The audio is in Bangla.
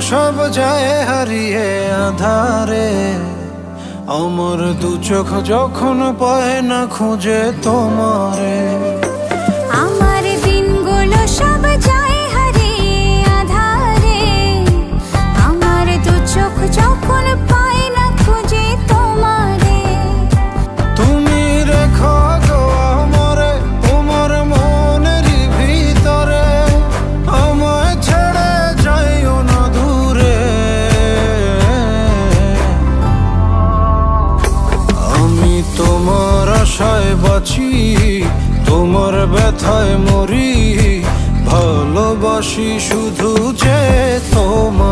সব যায় হারিয়ে আধারে, আমার দু চোখ যখন পায় না খুঁজে তোমারে। আমার দিনগুলো সব যায় হারিয়ে আধারে, আমার দু চোখ যখন পায় না খুঁজে তোমারে। তুমি রেখো গো আমারে তোমার মনেরই ভিতরে, আমায় ছেড়ে যাইও না দূরে। আমি তোমার আশায় বাঁচি, তোমার ব্যথায় মরি, ভালোবাসি শুধু যে তোমার।